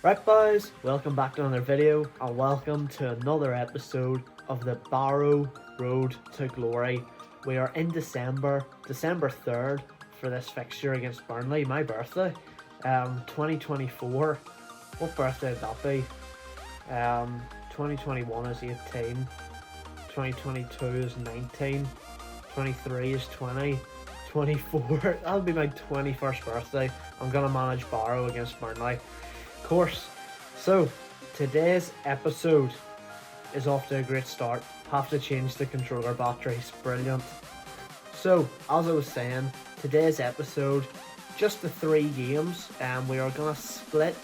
Right boys, welcome back to another video and welcome to another episode of the Barrow Road to Glory. We are in December 3rd for this fixture against Burnley, my birthday, 2024. What birthday would that be? 2021 is 18, 2022 is 19, 23 is 20, 24, that'll be my 21st birthday. I'm going to manage Barrow against Burnley. Course. So today's episode is off to a great start. Have to change the controller batteries. Brilliant. So as I was saying, today's episode, just the 3 games, and we are gonna split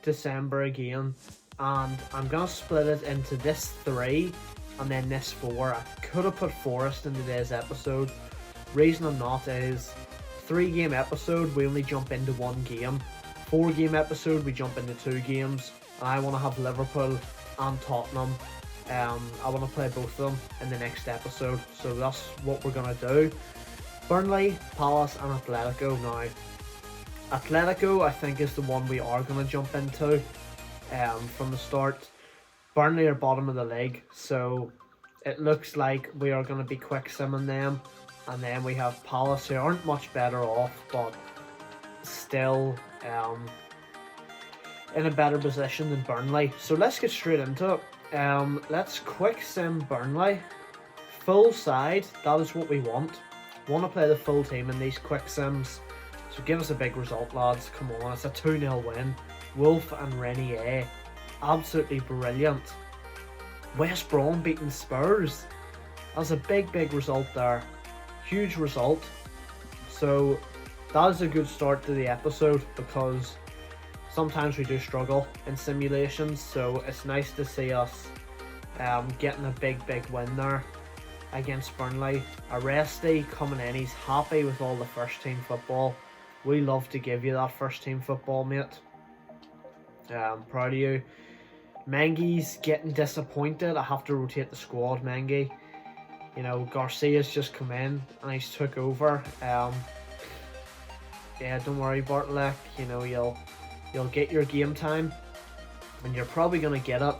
December again, and I'm gonna split it into this 3 and then this 4. I could have put Forest in today's episode. Reason I'm not is 3-game episode, we only jump into 1 game. 4-game episode, we jump into 2 games, and I want to have Liverpool and Tottenham. I want to play both of them in the next episode, so that's what we're going to do. Burnley, Palace and Atletico. Now, Atletico I think is the one we are going to jump into from the start. Burnley are bottom of the league, so it looks like we are going to be quick simming them, and then we have Palace, who aren't much better off, but still in a better position than Burnley. So let's get straight into it. Let's quick sim Burnley. Full side, that is what we want. Want to play the full team in these quick sims. So give us a big result, lads. Come on, it's a 2-0 win. Wolf and Renier, absolutely brilliant. West Brom beating Spurs. That's a big result there. Huge result. So that is a good start to the episode, because sometimes we do struggle in simulations, so it's nice to see us getting a big win there against Burnley. Aresti coming in, he's happy with all the first team football. We love to give you that first team football, mate. Proud of you. Mengi's getting disappointed. I have to rotate the squad, Mengi. You know, Garcia's just come in and he's took over. Yeah, don't worry, Bartlett. You know, you'll get your game time, and you're probably going to get it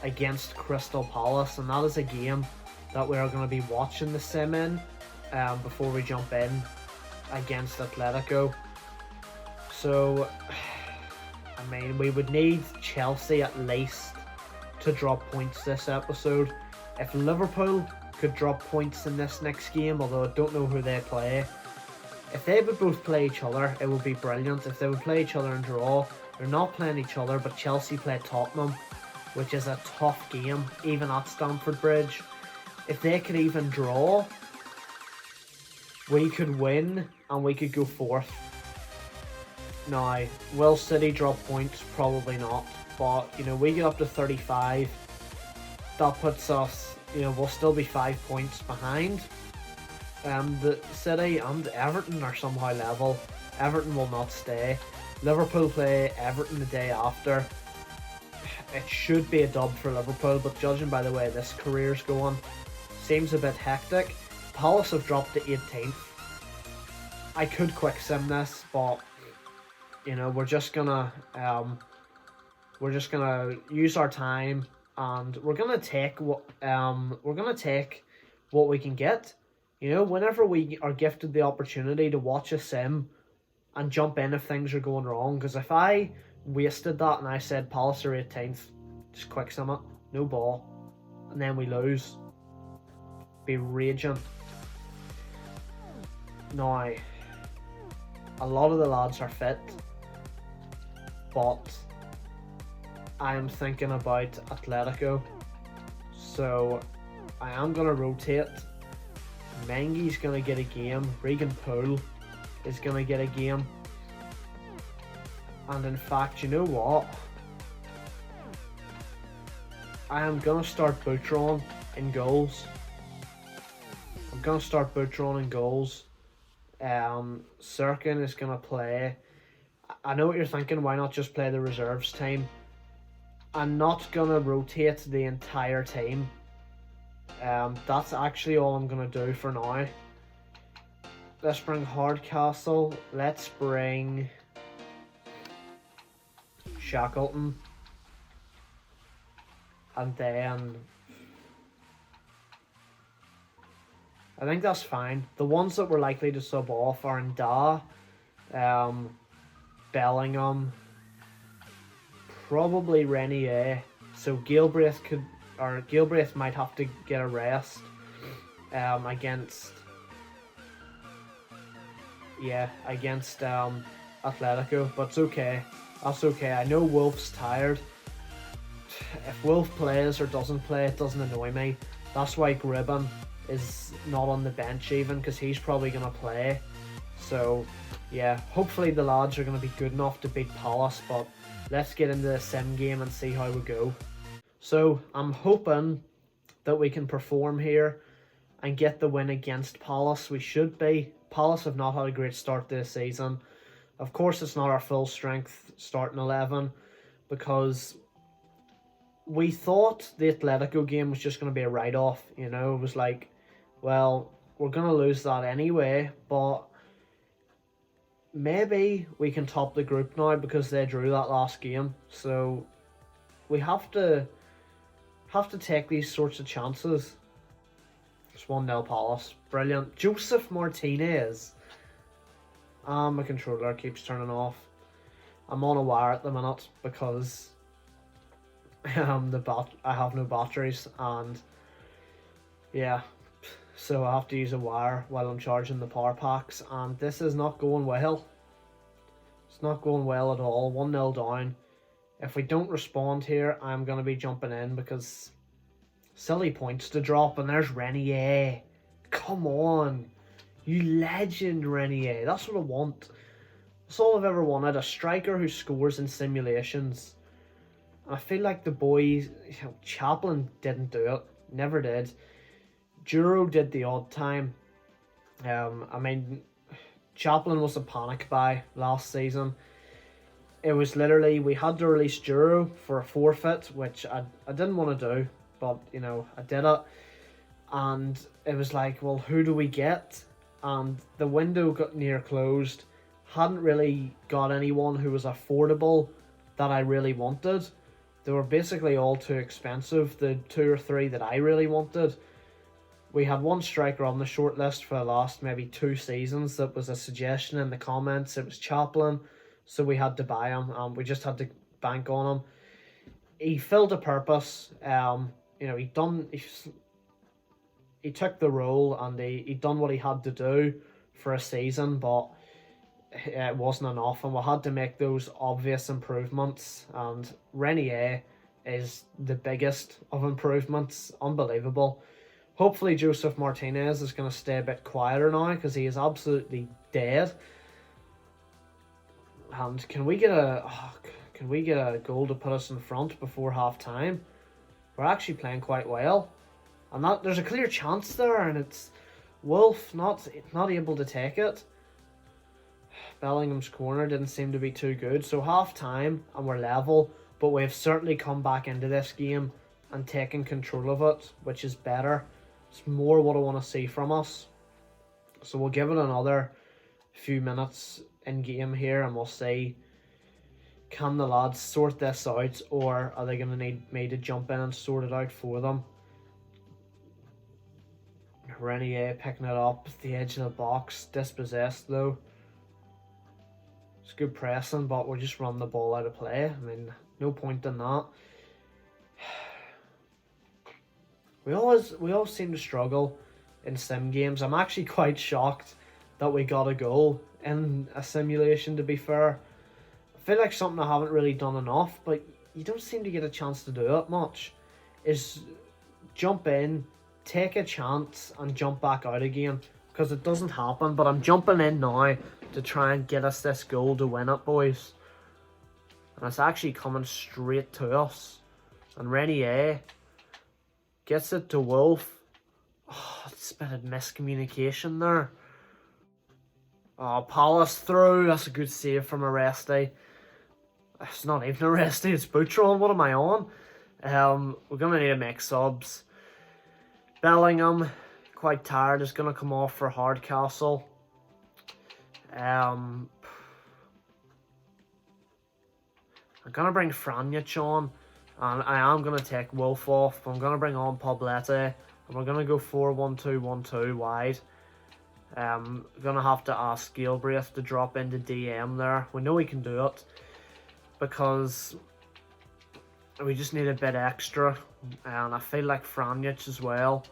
against Crystal Palace, and that is a game that we are going to be watching the sim in before we jump in against Atletico. So, I mean, we would need Chelsea at least to drop points this episode. If Liverpool could drop points in this next game, although I don't know who they play, if they would both play each other, it would be brilliant. If they would play each other and draw, they're not playing each other, but Chelsea play Tottenham, which is a tough game, even at Stamford Bridge. If they could even draw, we could win and we could go 4th. Now, will City drop points? Probably not. But, you know, we get up to 35. That puts us, you know, we'll still be 5 points behind. The City and Everton are somehow level. Everton will not stay. Liverpool play Everton the day after. It should be a dub for Liverpool, but judging by the way this career's going, seems a bit hectic. Palace have dropped to 18th. I could quick sim this, but you know, we're just gonna use our time, and we're gonna take what we can get. You know, whenever we are gifted the opportunity to watch a sim and jump in if things are going wrong, because if I wasted that and I said Palace are 18th, just quick sim it, no ball, and then we lose, be raging. Now, a lot of the lads are fit, but I am thinking about Atletico, so I am going to rotate. Mengi's going to get a game. Regan Poole is going to get a game. And in fact, you know what? I am going to start Boutron in goals. Sirkin is going to play. I know what you're thinking. Why not just play the reserves team? I'm not going to rotate the entire team. That's actually all I'm going to do for now. Let's bring Hardcastle. Let's bring Shackleton, and then I think that's fine. The ones that we're likely to sub off are Nda, Bellingham, probably Renier. So Gilbraith might have to get a rest against Atletico, but it's okay. That's okay. I know Wolf's tired. If Wolf plays or doesn't play, it doesn't annoy me. That's why Gribben is not on the bench even, because he's probably going to play. So yeah, hopefully the lads are going to be good enough to beat Palace, but let's get into the sim game and see how we go. So I'm hoping that we can perform here and get the win against Palace. We should be. Palace have not had a great start this season. Of course, it's not our full strength starting 11, because we thought the Atletico game was just going to be a write-off. You know, it was like, well, we're going to lose that anyway, but maybe we can top the group now because they drew that last game. So we have to take these sorts of chances. It's 1-0 Palace. Brilliant. Joseph Martinez. My controller keeps turning off. I'm on a wire at the minute because I have no batteries, and yeah, so I have to use a wire while I'm charging the power packs, and this is not going well. It's not going well at all. 1-0 down. If we don't respond here, I'm going to be jumping in because silly points to drop, and there's Renier. Come on. You legend, Renier. That's what I want. That's all I've ever wanted. A striker who scores in simulations. I feel like the boys, Chaplin didn't do it. Never did. Duro did the odd time. I mean, Chaplin was a panic buy last season. It was literally, we had to release Duro for a forfeit, which I didn't want to do, but, you know, I did it. And it was like, well, who do we get? And the window got near closed. Hadn't really got anyone who was affordable that I really wanted. They were basically all too expensive, the 2 or 3 that I really wanted. We had one striker on the short list for the last maybe 2 seasons that was a suggestion in the comments. It was Chaplin, so we had to buy him. We just had to bank on him. He filled a purpose. You know, he took the role and he done what he had to do for a season, but it wasn't enough, and we had to make those obvious improvements, and Renier is the biggest of improvements. Unbelievable. Hopefully Joseph Martinez is going to stay a bit quieter now, because he is absolutely dead. And can we get a goal to put us in front before half time? We're actually playing quite well, and there's a clear chance there, and it's Wolf not able to take it. Bellingham's corner didn't seem to be too good. So half time and we're level, but we've certainly come back into this game and taken control of it, which is better. It's more what I want to see from us. So we'll give it another few minutes in game here, and we'll see, can the lads sort this out, or are they going to need me to jump in and sort it out for them? Renier picking it up at the edge of the box, dispossessed though. It's good pressing, but we're just running the ball out of play. I mean, no point in that. We always seem to struggle in sim games. I'm actually quite shocked that we got a goal in a simulation, to be fair. I feel like something I haven't really done enough, but you don't seem to get a chance to do it much, is jump in, take a chance, and jump back out again, because it doesn't happen. But I'm jumping in now to try and get us this goal to win it, boys. And it's actually coming straight to us. And Renier gets it to Wolf. Oh, it's a bit of miscommunication there. Oh, Palace through. That's a good save from Aresti. It's not even Aresti, it's Boutron. What am I on? We're going to need to make subs. Bellingham, quite tired, is going to come off for Hardcastle. I'm going to bring Franjic on, and I am going to take Wolf off. I'm going to bring on Poblete, and we're going to go 4-1-2-1-2 wide. Going to have to ask Galbraith to drop into DM there. We know he can do it, because we just need a bit extra, and I feel like Franjic as well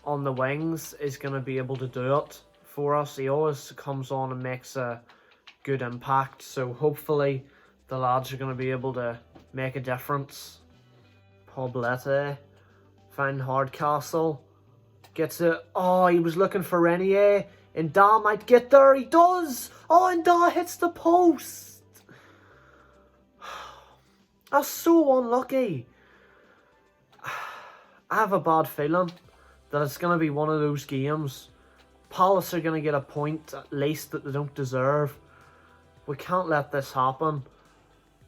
on the wings is going to be able to do it for us. He always comes on and makes a good impact, so hopefully the lads are going to be able to make a difference. Poblete, find Hardcastle, gets it. Oh, he was looking for Renier. Nda might get there. He does. Oh, Nda hits the post. That's so unlucky. I have a bad feeling that it's going to be one of those games. Palace are going to get a point at least that they don't deserve. We can't let this happen,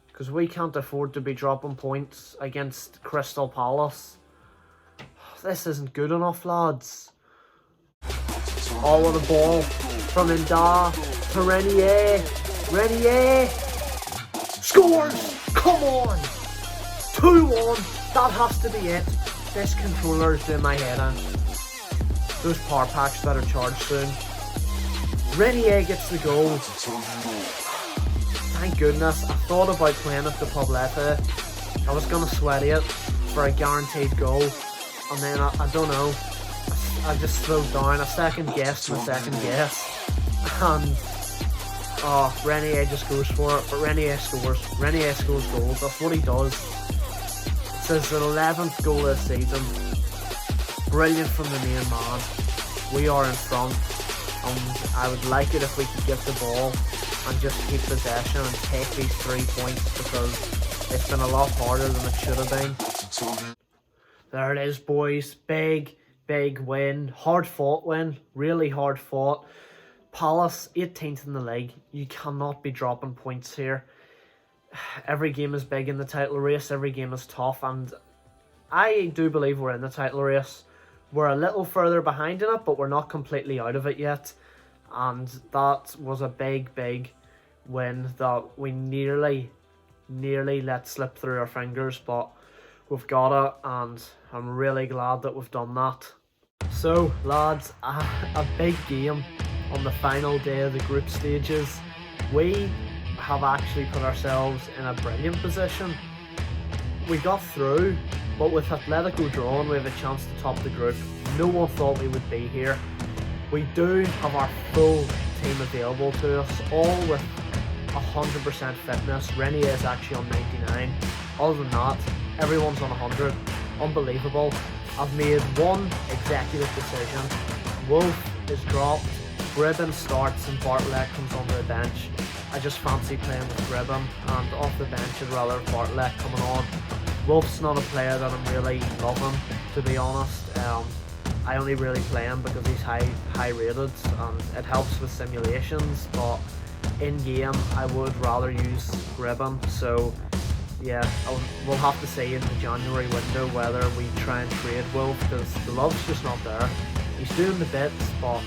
because we can't afford to be dropping points against Crystal Palace. This isn't good enough, lads. Oh, what a ball from Nda to Renier. Renier scores! Come on! 2-1. That has to be it. This controller is doing my head in. Those power packs better charge soon. Renier gets the goal. Thank goodness. I thought about playing it to Poblete. I was going to sweat it for a guaranteed goal. And then, I don't know. I just slowed down. I second guessed my second guess. And, oh, Renier just goes for it. But Renier scores. Renier scores goals. That's what he does. It's his 11th goal this season. Brilliant from the main man. We are in front, and I would like it if we could get the ball and just keep possession and take these 3 points, because it's been a lot harder than it should have been. There it is, boys. Big win. Hard fought win. Really hard fought. Palace 18th in the league. You cannot be dropping points here. Every game is big in the title race. Every game is tough, and I do believe we're in the title race. We're a little further behind in it, but we're not completely out of it yet. And that was a big win that we nearly let slip through our fingers, but we've got it, and I'm really glad that we've done that. So, lads, a big game on the final day of the group stages. We have actually put ourselves in a brilliant position. We got through, but with Atletico drawn, we have a chance to top the group. No one thought we would be here. We do have our full team available to us, all with 100% fitness. Renier is actually on 99. Other than that, everyone's on 100. Unbelievable. I've made one executive decision. Wolf is dropped, Gribben starts, and Bartlett comes onto the bench. I just fancy playing with Gribben, and off the bench I'd rather have Bartlett coming on. Wolf's not a player that I'm really loving, to be honest. I only really play him because he's high rated, and it helps with simulations, but in game I would rather use Gribben. So yeah, we'll have to see in the January window whether we try and trade Wolf, because the love's just not there. He's doing the bits, but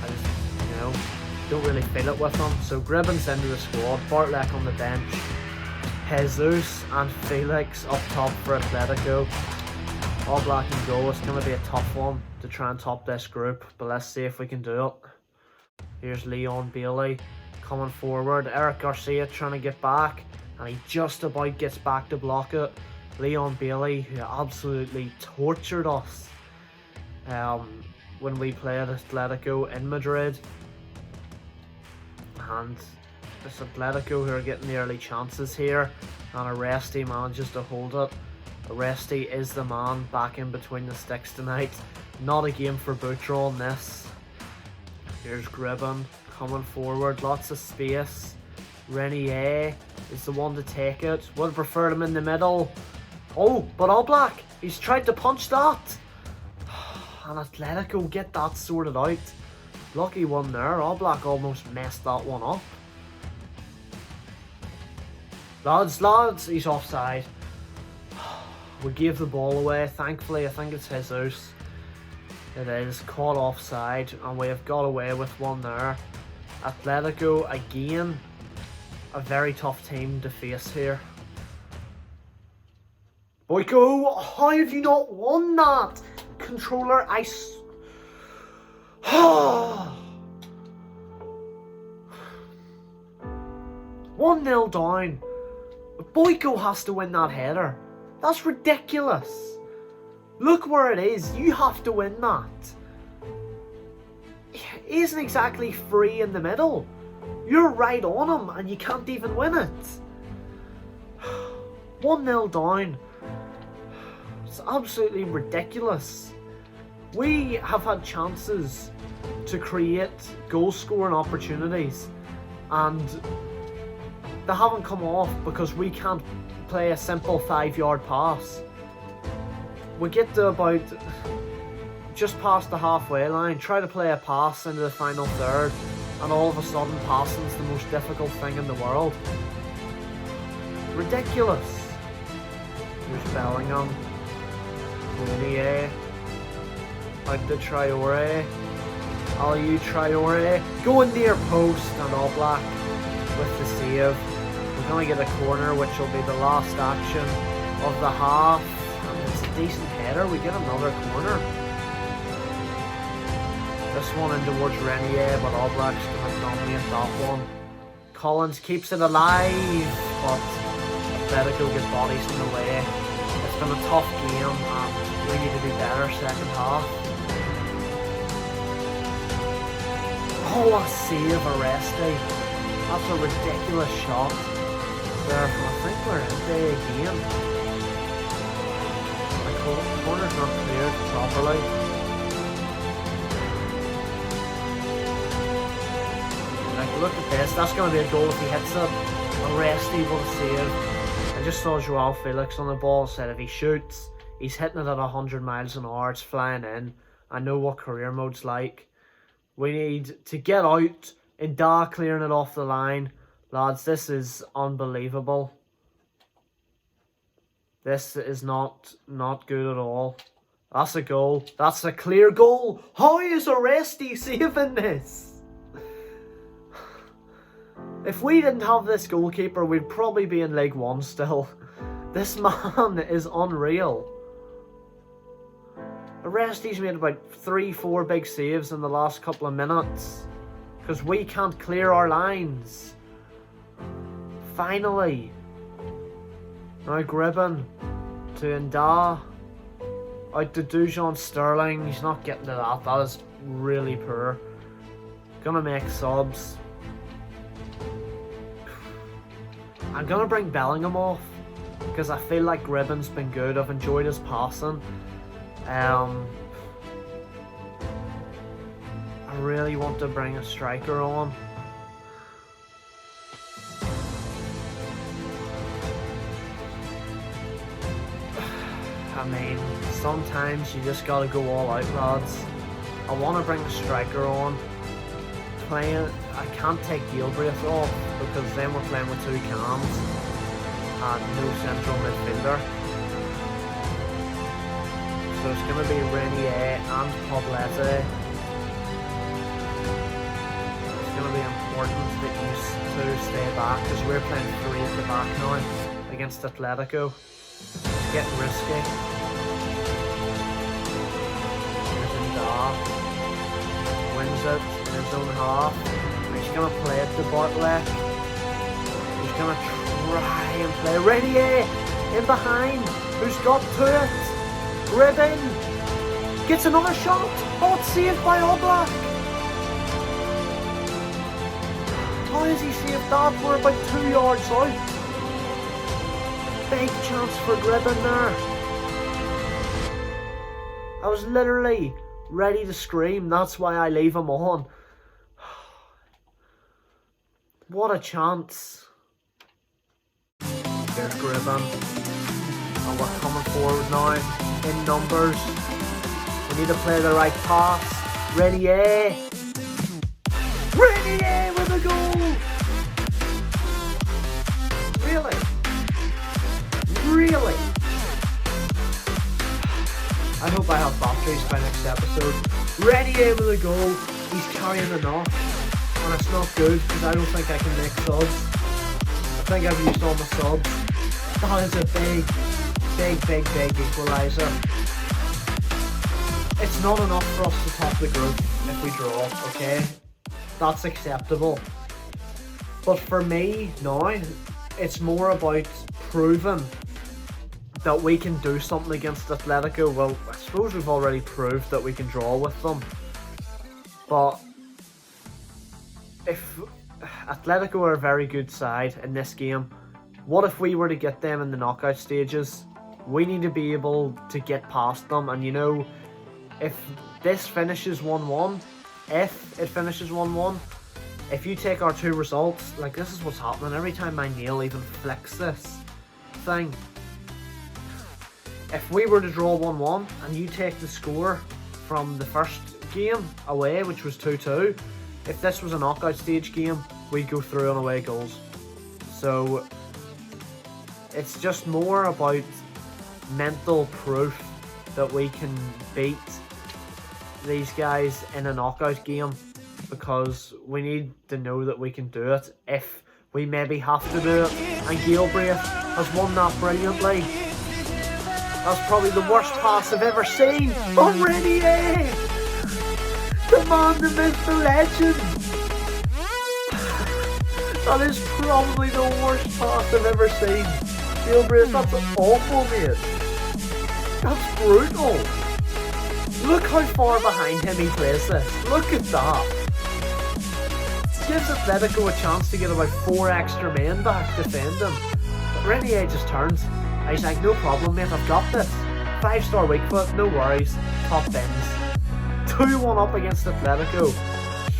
I just, don't really feel it with him. So Gribben's into the squad, Bartlett on the bench, Jesus and Felix up top for Atletico. All black and gold. It's going to be a tough one to try and top this group, but let's see if we can do it. Here's Leon Bailey coming forward. Eric Garcia trying to get back, and he just about gets back to block it. Leon Bailey, who absolutely tortured us when we played Atletico in Madrid. And it's Atletico who are getting the early chances here, and Aresti manages to hold it. Aresti is the man back in between the sticks tonight. Not a game for Butra on this. Here's Gribben coming forward, lots of space. Renier is the one to take it. Would have preferred him in the middle. Oh, but Oblak, he's tried to punch that. And Atletico get that sorted out. Lucky one there. Oblak almost messed that one up. Lads, he's offside. We gave the ball away. Thankfully, I think it's Jesus. It is caught offside, and we have got away with one there. Atletico, again, a very tough team to face here. Boyko, how have you not won that? Controller, 1-0 down. Boyko has to win that header. That's ridiculous. Look where it is. You have to win that. He isn't exactly free in the middle. You're right on him and you can't even win it. 1-0 down. It's absolutely ridiculous. We have had chances to create goal-scoring opportunities and they haven't come off because we can't play a simple 5-yard pass. We get to about just past the halfway line, try to play a pass into the final third, and all of a sudden passing's the most difficult thing in the world. Ridiculous. Here's Bellingham. Meunier. Out to Traore. Aliou Traore. Going near post and Oblak with the save. We're going to get a corner which will be the last action of the half. And it's a decent header. We get another corner. This one in towards Renier, but Oblak's going to dominate that one. Collins keeps it alive, but Atletico get bodies in the way. It's been a tough game and we need to do better second half. Oh, what a save, Aresti. That's a ridiculous shot there from, I think we're in there again. The corner's not cleared properly. Like, look at this, that's going to be a goal if he hits it. Aresti, what a save. I just saw Joao Felix on the ball, said if he shoots, he's hitting it at 100 miles an hour, it's flying in. I know what career mode's like. We need to get out. Inda clearing it off the line. Lads, this is unbelievable. This is not good at all. That's a goal. That's a clear goal. How is Aresti saving this? If we didn't have this goalkeeper, we'd probably be in League One still. This man is unreal. Aresti's made about 3-4 big saves in the last couple of minutes. Because we can't clear our lines. Finally. Now Gribben to Inda. Out to Dujon Sterling. He's not getting to that. That is really poor. Gonna make subs. I'm gonna bring Bellingham off. Because I feel like Gribben's been good. I've enjoyed his passing. I really want to bring a striker on. I mean, sometimes you just gotta go all out, lads. I want to bring a striker on. I can't take Gilbraith off because then we're playing with 2 cams and no central midfielder. So it's going to be Renier and Poblete. It's going to be important that you 2 stay back because we're playing 3 at the back now against Atletico. It's getting risky. Here's Inda. Wins it in his own half. He's going to play it to Bartlett. He's going to try and play Renier in behind. Who's got to it? Gribben gets another shot. Oh, it's saved by Oblak. How has he saved that? We're about 2 yards out. Big chance for Gribben there. I was literally ready to scream. That's why I leave him on. What a chance. There's Gribben. And we're coming forward now. In numbers. We need to play the right pass. Renier. Renier with a goal! Really? Really? I hope I have batteries by next episode. Renier with a goal. He's carrying the knock. And it's not good because I don't think I can make subs. I think I've used all my subs. That is a big equaliser. It's not enough for us to top the group if we draw, okay? That's acceptable. But for me now, it's more about proving that we can do something against Atletico. Well, I suppose we've already proved that we can draw with them. But if Atletico are a very good side in this game, what if we were to get them in the knockout stages? We need to be able to get past them. And you know, if this finishes 1-1, if it finishes 1-1, if you take our 2 results, like this is what's happening every time my nail even flicks this thing. If we were to draw 1-1 and you take the score from the first game away, which was 2-2, if this was a knockout stage game, we'd go through on away goals. So it's just more about mental proof that we can beat these guys in a knockout game, because we need to know that we can do it if we maybe have to do it. And Galbraith has won that brilliantly. That's probably the worst pass I've ever seen. Oh, Renier! The man, the myth, the legend! That is probably the worst pass I've ever seen. Galbraith, that's awful, mate. That's brutal. Look how far behind him he plays this. Look at that. Gives Atletico a chance to get about 4 extra men back defending. But Renier just turns. And he's like, no problem, mate, I've got this. 5-star weak foot, no worries. Top bins. 2-1 up against Atletico.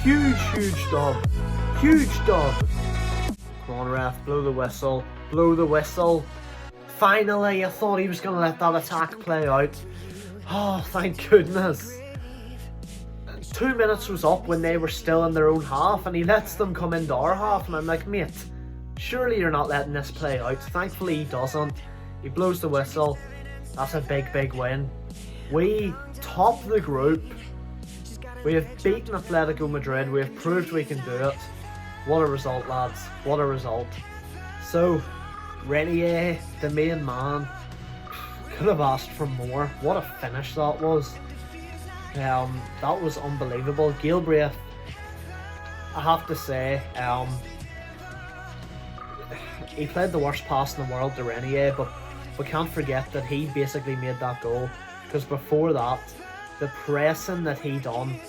Huge dub. Huge dub. Come on, ref, blow the whistle. Blow the whistle. Finally, I thought he was going to let that attack play out. Oh, thank goodness. 2 minutes was up when they were still in their own half, and he lets them come into our half, and I'm like, mate, surely you're not letting this play out. Thankfully he doesn't. He blows the whistle. That's a big win. We top the group. We have beaten Atletico Madrid. We have proved we can do it. What a result, lads. What a result. So, Renier, the main man, could have asked for more. What a finish that was. That was unbelievable. Galbraith, I have to say, he played the worst pass in the world to Renier, but we can't forget that he basically made that goal, because before that, the pressing that he done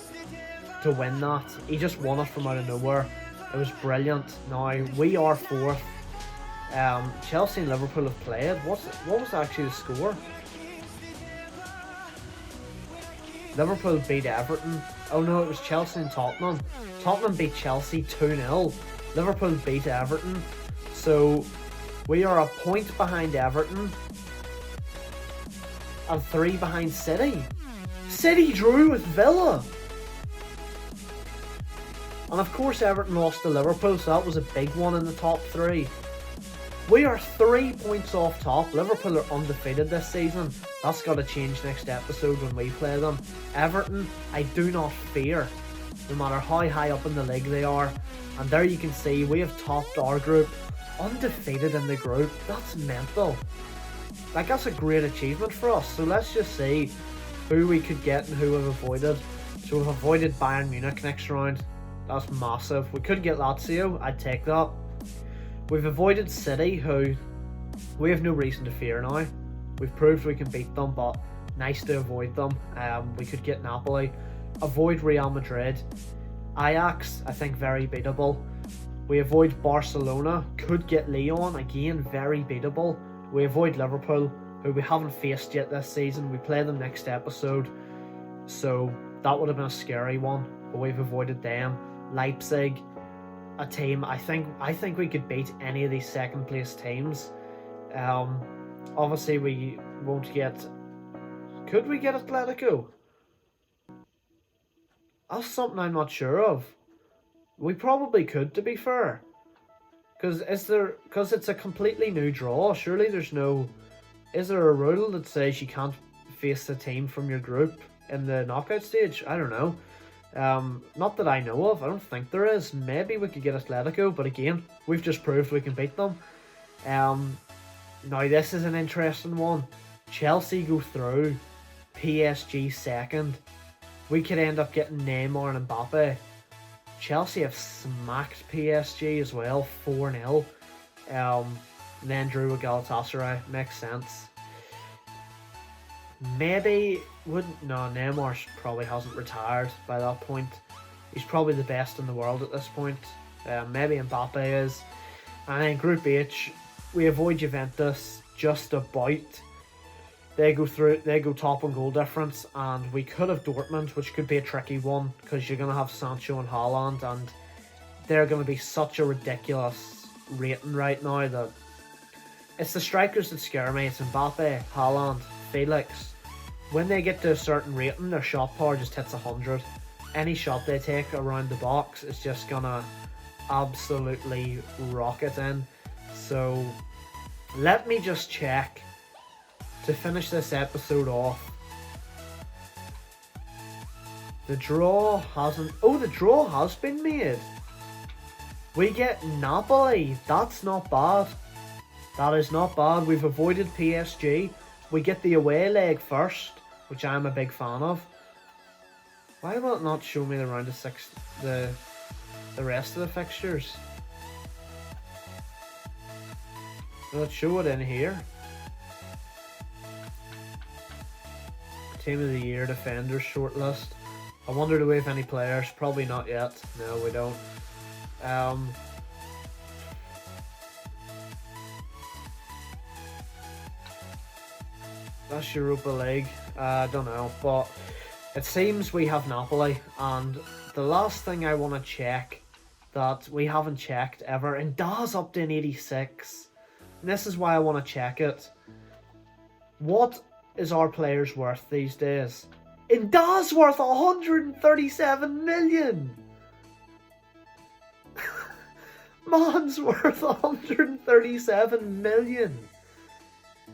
to win that, he just won it from out of nowhere. It was brilliant. Now, we are 4th. Chelsea and Liverpool have played. What was actually the score? Liverpool beat Everton. Oh no, it was Chelsea and Tottenham. Tottenham beat Chelsea 2-0. Liverpool beat Everton. So we are a point behind Everton and 3 behind City. City drew with Villa. And of course Everton lost to Liverpool, so that was a big one in the top 3. We are 3 points off top. Liverpool are undefeated this season. That's got to change next episode when we play them. Everton, I do not fear, no matter how high up in the league they are. And there you can see we have topped our group, undefeated in the group. That's mental. Like, that's a great achievement for us. So let's just see who we could get and who we've avoided. So we've avoided Bayern Munich next round. That's massive. We could get Lazio. I'd take that. We've avoided City, who we have no reason to fear now. We've proved we can beat them, but nice to avoid them. We could get Napoli. Avoid Real Madrid. Ajax, I think very beatable. We avoid Barcelona. Could get Lyon. Again, very beatable. We avoid Liverpool, who we haven't faced yet this season. We play them next episode. So that would have been a scary one, but we've avoided them. Leipzig, a team I think we could beat any of these second place teams. Obviously we won't get. Could we get Atletico? That's something I'm not sure of. We probably could, to be fair. Because it's a completely new draw. Surely there's no. Is there a rule that says you can't face the team from your group in the knockout stage? I don't know. Not that I know of. I don't think there is. Maybe we could get Atletico, but again, we've just proved we can beat them. Now this is an interesting one. Chelsea go through, PSG second. We could end up getting Neymar and Mbappe. Chelsea have smacked PSG as well, 4-0. Then drew with Galatasaray. Makes sense. Maybe wouldn't. No, Neymar probably hasn't retired by that point. He's probably the best in the world at this point. Maybe Mbappe is. And then Group H, we avoid Juventus just about. They go through. They go top on goal difference, and we could have Dortmund, which could be a tricky one because you're gonna have Sancho and Haaland, and they're gonna be such a ridiculous rating right now that it's the strikers that scare me. It's Mbappe, Haaland, Felix. When they get to a certain rating, their shot power just hits 100. Any shot they take around the box is just gonna absolutely rocket in. So let me just check to finish this episode off. The draw hasn't. Oh, the draw has been made. We get Napoli. That's not bad. That is not bad. We've avoided PSG. We get the away leg first, which I'm a big fan of. Why will it not show me the round of six, the rest of the fixtures? Will it show it in here? Team of the Year, Defenders shortlist. I wonder do we have any players? Probably not yet. No, we don't. That's Europa League. I don't know, but it seems we have Napoli, and the last thing I want to check that we haven't checked ever, and Daz up to an 86. And this is why I want to check it. What is our players worth these days? And Daz worth 137 million. Man's worth 137 million.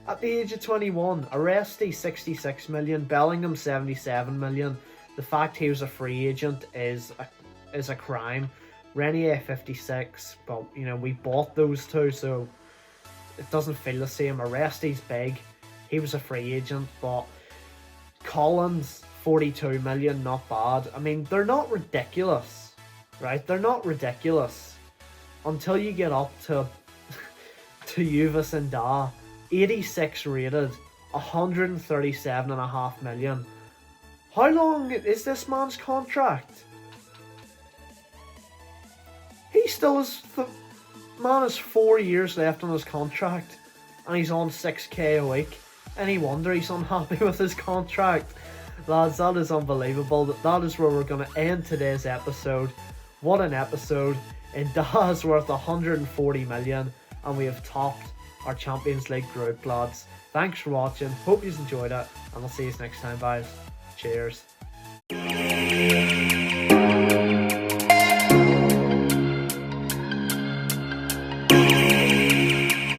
At the age of 21, Aresti 66 million, Bellingham 77 million. The fact he was a free agent is a crime. Renier 56, but you know we bought those two, so it doesn't feel the same. Aresti's big. He was a free agent, but Collins 42 million, not bad. I mean, they're not ridiculous, right? They're not ridiculous until you get up to Juvis and Da. 86 rated, 137.5 million. How long is this man's contract? He still has. Man has 4 years left on his contract, and he's on 6k a week. Any wonder he's unhappy with his contract? Lads, that is unbelievable. That is where we're going to end today's episode. What an episode. And Da's worth 140 million, and we have topped our Champions League group, lads. Thanks for watching. Hope you enjoyed it, and I'll see you next time, guys. Cheers.